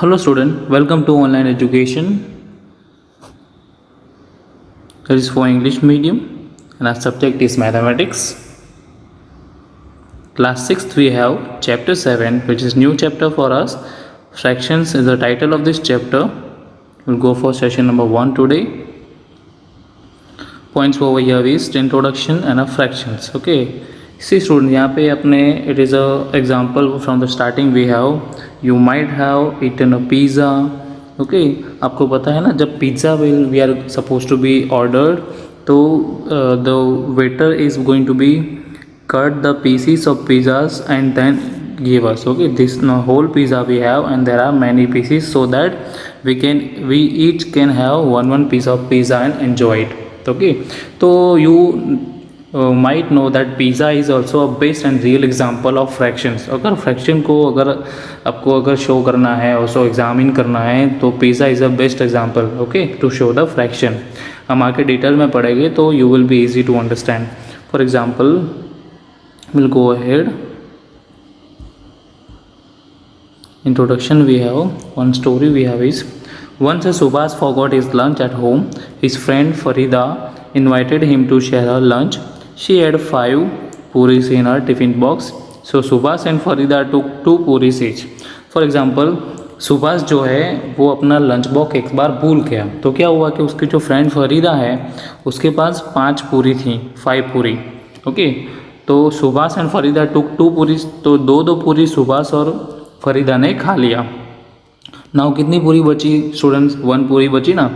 Hello student, welcome to online education. That is for English medium and our subject is mathematics. Class 6th we have chapter 7 which is new chapter for us. Fractions is the title of this chapter. We'll go for session number 1 today. Points over here is introduction and a fractions. Okay. See student, यहाँ पे अपने it is a example from the starting we have you might have eaten a pizza. Okay आपको पता है ना जब pizza we are suppose to be ordered तो the waiter is going to be cut the pieces of pizzas and then give us okay this whole pizza we have and there are many pieces so that we each can have one piece of pizza and enjoy it okay so you might know that pizza is also a best and real example of fractions. अगर fraction को अगर show करना है उसको examine करना है तो pizza is a best example okay to show the fraction. हम आके डिटेल में पढ़ेंगे तो you will be easy to understand. For example will go ahead. Introduction we have one story we have is once a Subhas forgot his lunch at home. His friend Farida invited him to share her lunch. She had 5 puris in her tiffin box. So Subhas and Farida took 2 puris each. For example, Subhash जो है वो अपना lunch box एक बार भूल गया तो क्या हुआ कि उसकी जो फ्रेंड फरीदा है उसके पास 5 पूरी थी 5 पूरी ओके तो सुभाष एंड फरीदा टुक 2 पूरी तो दो पूरी सुभाष और फरीदा ने खा लिया. नाउ कितनी पूरी बची स्टूडेंट्स 1 पूरी बची ना.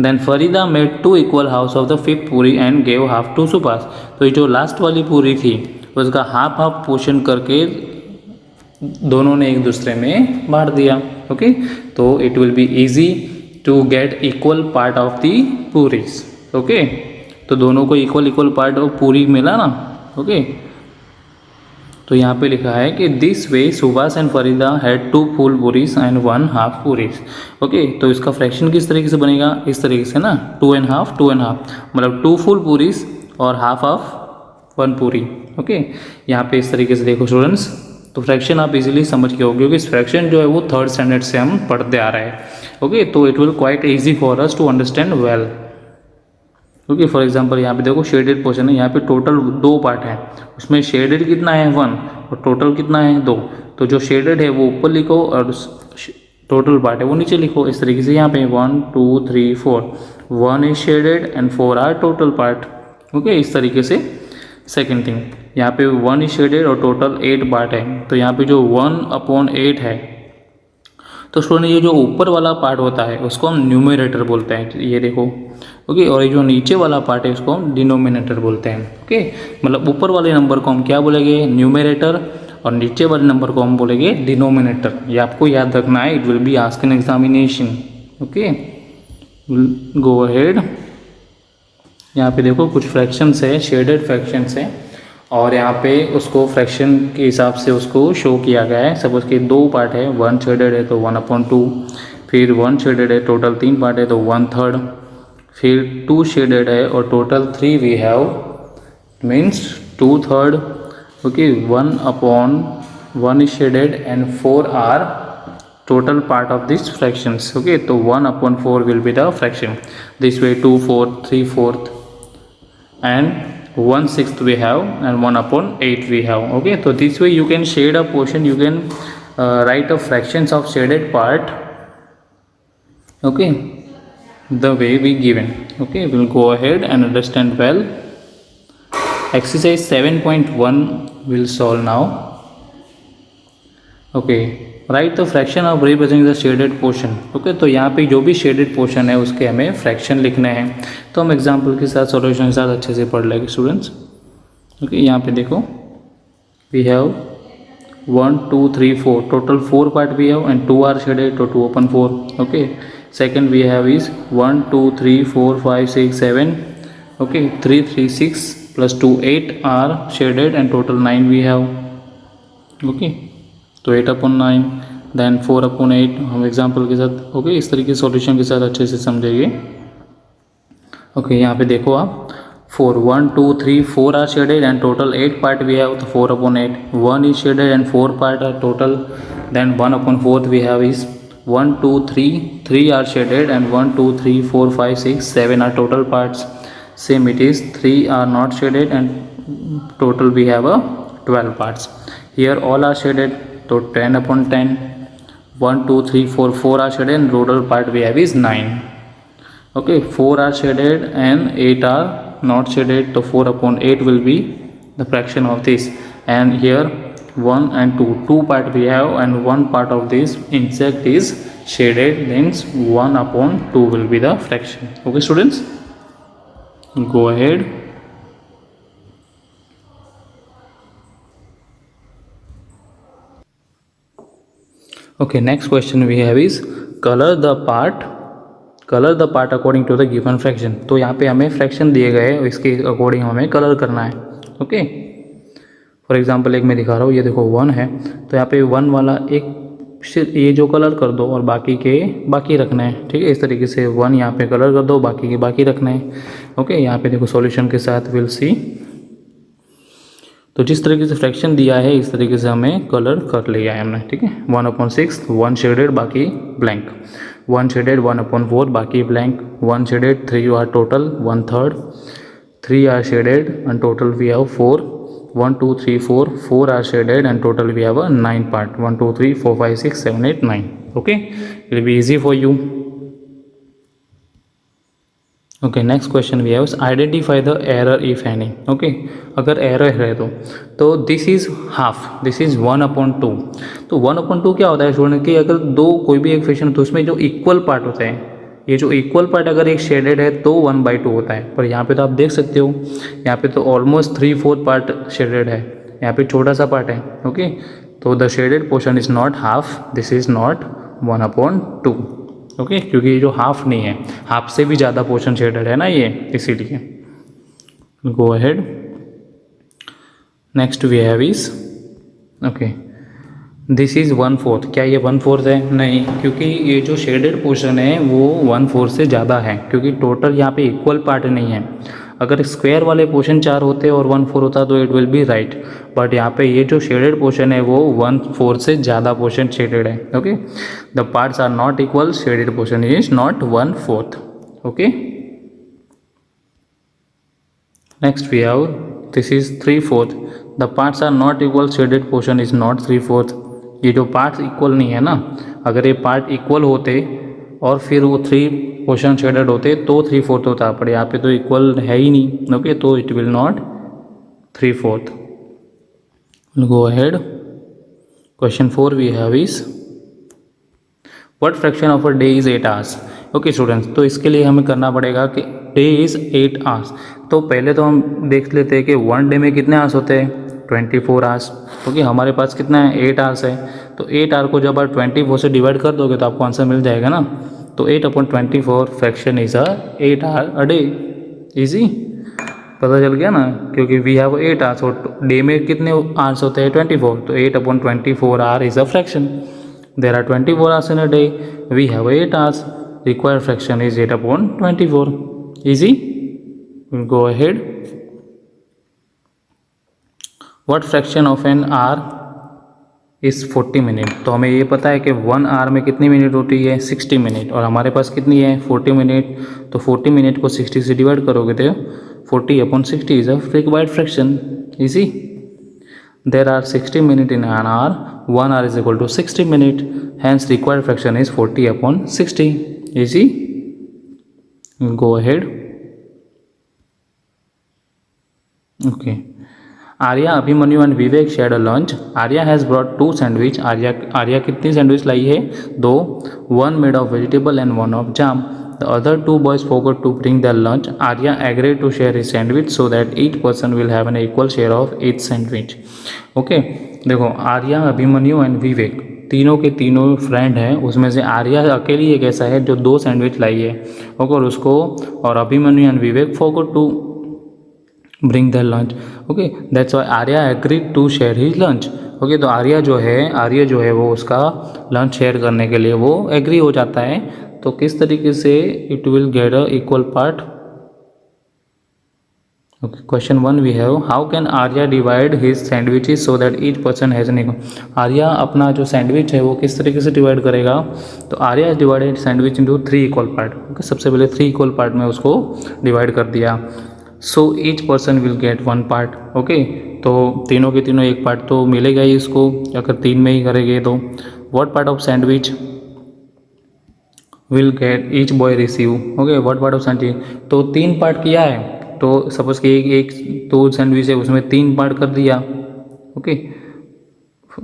Then Farida made 2 equal halves of the 5th puri and gave half to Subhash. तो ये जो लास्ट वाली पूरी थी उसका हाफ पोर्शन करके दोनों ने एक दूसरे में बांट दिया ओके तो it will be easy to get equal part of the puris okay तो दोनों को इक्वल पार्ट ऑफ पूरी मिला ना ओके तो यहाँ पे लिखा है कि this way Subhash and Farida had 2 full puris and 1 half puris okay तो इसका फ्रैक्शन किस तरीके से बनेगा इस तरीके से ना 2 and half मतलब 2 फुल पूरीज और हाफ ऑफ 1 पूरी ओके यहाँ पे इस तरीके से देखो स्टूडेंट्स तो फ्रैक्शन आप इजीली समझ के हो क्योंकि इस फ्रैक्शन जो है वो 3rd स्टैंडर्ड से हम पढ़ते आ रहे हैं ओके तो it will quite easy for us to understand well okay. For example यहाँ पे देखो शेडेड पोर्शन है यहाँ पे टोटल 2 पार्ट है उसमें शेडेड कितना है 1 और टोटल कितना है 2 तो जो शेडेड है वो ऊपर लिखो और टोटल पार्ट है वो नीचे लिखो इस तरीके से. यहाँ पे 1 2 3 4 1 is shaded and 4 are total part okay इस तरीके से. सेकेंड थिंग यहाँ पे 1 इज शेडेड और टोटल 8 पार्ट है तो यहाँ पे जो 1/8 है तो स्टूडेंट ये जो ऊपर वाला पार्ट होता है उसको हम न्यूमरेटर बोलते हैं ये देखो ओके और ये जो नीचे वाला पार्ट है उसको हम डिनोमिनेटर बोलते हैं ओके मतलब ऊपर वाले नंबर को हम क्या बोलेंगे न्यूमरेटर और नीचे वाले नंबर को हम बोलेंगे डिनोमिनेटर. ये आपको याद रखना है it will be asked in examination okay. Go ahead. यहाँ पे देखो कुछ फ्रैक्शंस है शेडेड फ्रैक्शंस है और यहाँ पे उसको फ्रैक्शन के हिसाब से उसको शो किया गया है. सपोज कि 2 पार्ट है 1 शेडेड है तो 1/2 फिर 1 शेडेड है टोटल 3 पार्ट है तो 1/3 फिर 2 शेडेड है और total 3 we have means 2/3 okay 1/1 is shaded and 4 are total part of these fractions okay so 1/4 will be the fraction. This way 2/4 3/4 and 1/6 we have and 1/8 we have okay so this way you can shade a portion you can write a fractions of shaded part okay the way we given okay we'll go ahead and understand well. Exercise 7.1 we'll solve now okay. Right the fraction of representing the shaded portion okay तो यहाँ पे जो भी shaded portion है उसके हमें fraction लिखने हैं तो हम एग्जांपल के साथ सॉल्यूशन के साथ अच्छे से पढ़ लेंगे स्टूडेंट्स ओके. यहाँ पे देखो we have 1 2 3 4 total 4 part we have and 2 are shaded तो 2/4 okay. Second we have is 1 2 3 4 5 6 7 okay 3 3 6 plus 2 8 are shaded and total 9 we have okay तो 8/9 देन 4/8 हम एग्जांपल के साथ ओके इस तरीके सॉल्यूशन के साथ अच्छे से समझेंगे ओके. यहाँ पे देखो आप 4 1 2 3 4 are shaded and total 8 part we have तो 4/8 1 is shaded and 4 part are total then 1/4 we have is 1 2 3 are shaded, and 1 2 3 4 5 6 7 are total parts. Same it is, 3 are not shaded, and total we have a 12 parts. Here all are shaded, so 10 upon 10. 1 2 3 4 4 are shaded, and total part we have is 9. Okay, 4 are shaded and 8 are not shaded, so 4 upon 8 will be the fraction of this. And here 1 and 2 part we have, and one part of this insect is shaded, then 1 upon 2 will be the fraction. Okay students, go ahead. Okay, next question we have is color the part according to the given fraction. तो यहाँ पे हमें fraction दिए गए, इसके according हमें colour करना है. ओके, फॉर एग्जांपल एक मैं दिखा रहा हूँ, ये देखो 1 है, तो यहाँ पे 1 वाला एक ये जो कलर कर दो और बाकी के बाकी रखना है. ठीक है, इस तरीके से 1 यहाँ पे कलर कर दो, बाकी के बाकी रखना है. ओके, यहाँ पे देखो सॉल्यूशन के साथ विल सी. तो जिस तरीके से फ्रैक्शन दिया है इस तरीके से हमें कलर कर लिया है हमने. ठीक है, 1/6 1 शेडेड बाकी ब्लैंक, 1 शेडेड 1/4 बाकी blank, 1 shaded 3 are total 1/3, 3 are shaded and total we have 4, 1 2 3 4 4 are shaded and total we have 9 part, 1 2 3 4 5 6 7 8 9. Okay, it will be easy for you. Okay, next question we have identify the error if any. Okay, अगर error है तो this is half, this is 1/2. तो 1/2 क्या होता है student कि अगर दो कोई भी एक फ्रैक्शन तो उसमें जो इक्वल पार्ट होता है, ये जो इक्वल पार्ट अगर एक शेडेड है तो 1/2 होता है. पर यहाँ पे तो आप देख सकते हो, यहाँ पे तो ऑलमोस्ट 3/4 पार्ट शेडेड है, यहाँ पे छोटा सा पार्ट है. ओके, तो the shaded portion is not half, this is not 1/2. Okay, क्योंकि ये जो हाफ नहीं है, हाफ से भी ज़्यादा पोर्शन शेडेड है ना ये, इसीलिए. Go ahead. Next we have is okay, this is 1/4. क्या ये 1/4 है? नहीं, क्योंकि ये जो शेडेड पोर्शन है वो 1/4 से ज़्यादा है, क्योंकि टोटल यहाँ पे इक्वल पार्ट नहीं है. अगर स्क्वायर वाले पोर्शन 4 होते और 1/4 होता तो it will B right, but यहाँ पे ये जो शेडेड पोर्शन है वो 1/4 से ज़्यादा पोर्शन शेडेड है. Okay, the parts are not equal, shaded portion is not 1/4. Okay, next we have this is 3/4. The parts are not equal, shaded portion is not 3/4. ये जो पार्ट्स इक्वल नहीं है ना, अगर ये पार्ट इक्वल होते और फिर वो 3 पोर्शन शेडेड होते तो 3/4 होता, पर यहाँ पे तो इक्वल है ही नहीं. ओके, तो it will not 3/4. Go ahead. Question 4 we have is what fraction of a day is 8 hours. Okay students, तो इसके लिए हमें करना पड़ेगा कि डे इज 8 आवर्स. तो पहले तो हम देख लेते हैं कि 1 डे में कितने आवर्स होते हैं, 24 आवर्स. ओके, हमारे पास कितना है, 8 आवर्स है. तो 8 आवर को जब आप 24 से डिवाइड कर दोगे तो आपको आंसर मिल जाएगा ना. तो 8/24 fraction is 8 hour a day. Easy, पता चल गया ना, क्योंकि वी हैव 8 आवर्स और डे में कितने आवर्स होते हैं, 24. तो 8/24 hour is a fraction. There are 24 hours in a day, we have 8 hours, required fraction is 8/24. Easy, go ahead. What fraction of an hour is 40 minute. तो हमें ये पता है कि 1 आवर में कितनी मिनट होती है, 60 मिनट, और हमारे पास कितनी है, 40 मिनट. तो 40 मिनट को 60 से डिवाइड करोगे तो 40/60 is a required fraction. Easy, there are 60 minute in an hour, 1 hour is equal to 60 minute, hence required fraction is 40/60. Easy, go ahead. Okay, Arya, Abhimanyu and Vivek share a lunch. Arya has brought 2 sandwich. Arya कितनी sandwich लाई है, 2. 1 made of vegetable and 1 of jam. The other 2 boys forgot to bring their lunch. Arya agreed to share his sandwich so that each person will have an equal share of each sandwich. Okay, देखो Arya, Abhimanyu and विवेक तीनों के तीनों friend हैं. उसमें से आर्या अकेली एक ऐसा है जो 2 सैंडविच लाई है. ओके, और उसको और Abhimanyu and Vivek forgot to bring their lunch. Okay, that's why Arya agreed to share his lunch. Okay, तो आर्या जो है वो उसका लंच शेयर करने के लिए वो एग्री हो जाता है. तो किस तरीके से it will get a equal part. Okay, question 1 we have, how can Arya divide his sandwiches so that each person has an equal? Arya अपना जो सैंडविच है वो किस तरीके से डिवाइड करेगा? तो Arya is divided sandwich into 3 equal part. Okay, सबसे पहले 3 इक्वल पार्ट में उसको डिवाइड कर दिया. So each person will get 1 part. Okay, तो तीनों के तीनों एक पार्ट तो मिलेगा ही इसको, अगर 3 में ही करेंगे तो. What part of sandwich will get each boy receive. Okay, what part of sandwich, तो 3 पार्ट किया है, तो सपोज कि एक दो सैंडविच है उसमें 3 पार्ट कर दिया. ओके,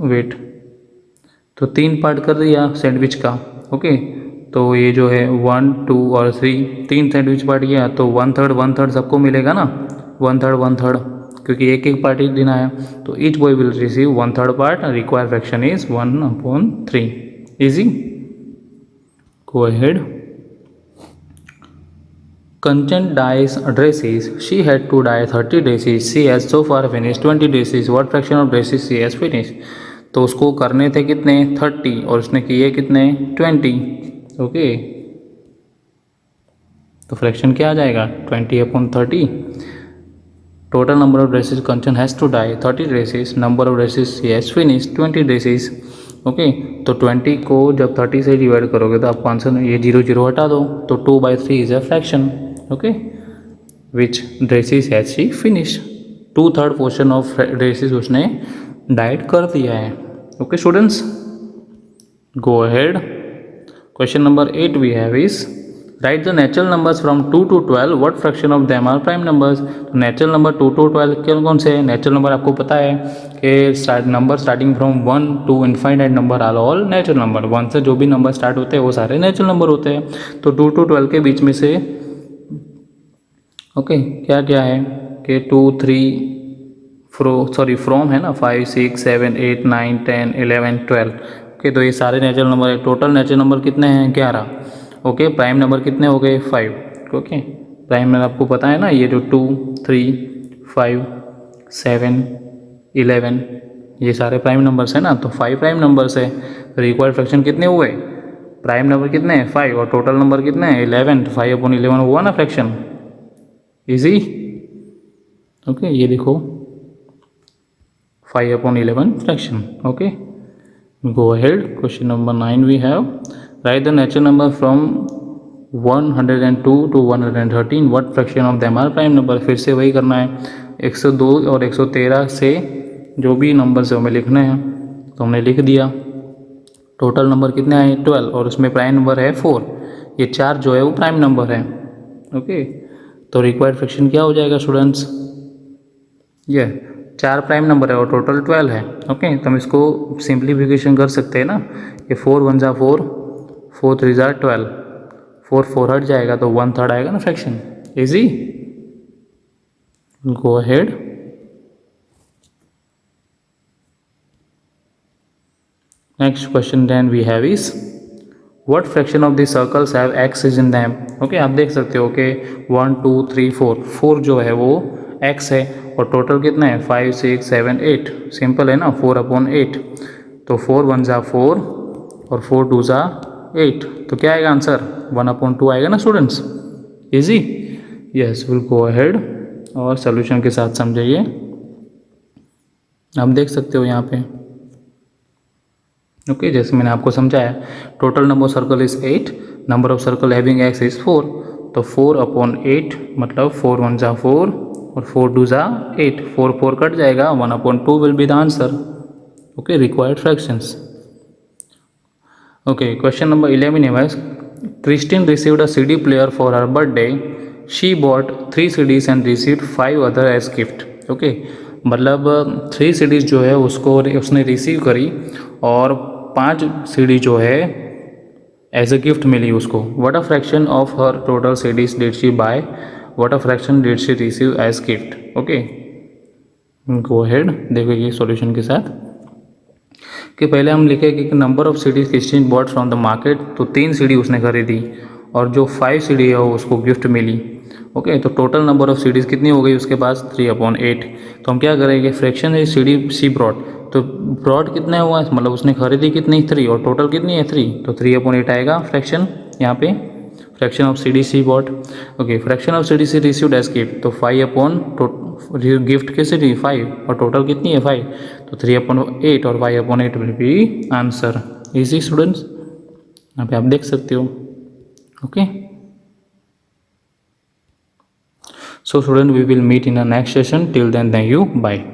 वेट, तो 3 पार्ट कर दिया सैंडविच का. ओके, तो ये जो है 1 2 और 3 सैंडविच पार्ट किया, तो 1/3 सबको मिलेगा ना. 1/3 क्योंकि एक एक पार्ट ही देना है. तो each boy will receive 1/3 part. Required fraction is 1/3. Easy. Go ahead. Kanchan dyes dresses. She had to dye 30 dresses. She has so far finished 20 dresses. What fraction of dresses she has finished? तो उसको करने थे कितने 30 और उसने किए कितने 20. Okay, तो फ्रैक्शन क्या आ जाएगा 20/30. Total number of dresses Kanchan has to dye 30 dresses. Number of dresses she has finished 20 dresses. Okay, तो 20 को जब 30 से डिवाइड करोगे तो आपको आंसर ये 0 0 हटा दो, तो 2/3 is a fraction. Okay, which dresses has she finish. 2/3 portion of dresses उसने डाइट कर दिया है. Okay students, go ahead. Question number 8 we have is, write the natural numbers from 2 to 12. What fraction of them are prime numbers. तो natural number 2 to 12 कौन कौन से हैं? Natural number आपको पता है कि number starting from 1 to infinite number are all natural number. 1 से जो भी नंबर स्टार्ट होते हैं वो सारे नेचुरल नंबर होते हैं. तो 2 to 12 के बीच में से ओके क्या क्या है कि 2 3 फ्रॉम है ना 5 6 7 8 9 10 11 12. ओके, तो ये सारे नेचुरल नंबर है. टोटल नेचुरल नंबर कितने हैं 11. ओके, प्राइम नंबर कितने हो गए 5. ओके, प्राइम नंबर आपको पता है ना, ये जो 2 3 5 7 11 ये सारे प्राइम नंबर्स हैं ना, तो 5 प्राइम नंबर्स है. रिक्वायर्ड फ्रैक्शन कितने हुए, प्राइम नंबर कितने हैं 5 और टोटल नंबर कितने हैं 11. 5/11 हुआ ना फ्रैक्शन. इजी. ओके, ये देखो 5/11 fraction. Okay, go ahead. Question number 9 we have, write the natural number from 102 to 113. What fraction of them are prime number. फिर से वही करना है, 102 और 113 से जो भी नंबर्स है हमें लिखने हैं, तो हमने लिख दिया. टोटल नंबर कितने आए 12 और उसमें प्राइम नंबर है 4. ये 4 जो है वो प्राइम नंबर है. ओके, तो रिक्वायर्ड फ्रैक्शन क्या हो जाएगा स्टूडेंट्स, ये 4 प्राइम नंबर है और टोटल 12 है. ओके, तो हम इसको सिंप्लीफिकेशन कर सकते हैं ना, ये 4 1 जा 4 4 3 जा 12, 4 4 हट जाएगा तो 1/3 आएगा ना fraction. Easy. Go ahead. Next question then we have is, what fraction of the circles have X's in them. Okay, आप देख सकते हो कि 1 2 3 4 जो है वो एक्स है और टोटल कितना है 5 6 7 8. सिंपल है ना, 4/8. तो 4 1 जा 4 और 4 2 जा 8. तो क्या आएगा आंसर 1/2 आएगा ना students. Easy. Yes, will go ahead और सोल्यूशन के साथ समझिए. आप देख सकते हो यहाँ पे. ओके, जैसे मैंने आपको समझाया, total number of circle is 8, number of circle having x is 4. तो 4/8 मतलब 4 1 जा 4 और 4 2 जा 8. 4 4 कट जाएगा, 1/2 will be the answer. Okay, required fractions. Okay, question number 11 है, Christine received a CD player for her birthday. She bought 3 CDs and received 5 other as gift. Okay, मतलब 3 CDs जो है उसको उसने रिसीव करी और 5 CD जो है एज अ गिफ्ट मिली उसको. What a fraction of her total CDs did she buy. What a fraction did she receive as gift. Okay, go ahead. देखो ये सॉल्यूशन के साथ कि पहले हम लिखे कि number of CDs Christine bought from the market. तो 3 CD उसने खरीदी और जो 5 CD है वो उसको गिफ्ट मिली. ओके, तो टोटल नंबर ऑफ CDs कितनी हो गई उसके पास 3/8. तो हम क्या करेंगे, फ्रैक्शन है CD शी ब्रॉड. तो ब्रॉड कितना हुआ, मतलब उसने खरीदी कितनी 3 और टोटल कितनी है 3. तो 3/8 आएगा फ्रैक्शन यहाँ पे. Fraction of CDC what, okay fraction of CDC received as gift, तो 5 अपॉन गिफ्ट कैसे दी 5 और टोटल कितनी है 5, तो 3/8 और 5/8 will be answer. Easy students, यहाँ पे आप देख सकते हो। Okay, so student we will meet in a next session, till then thank you, bye.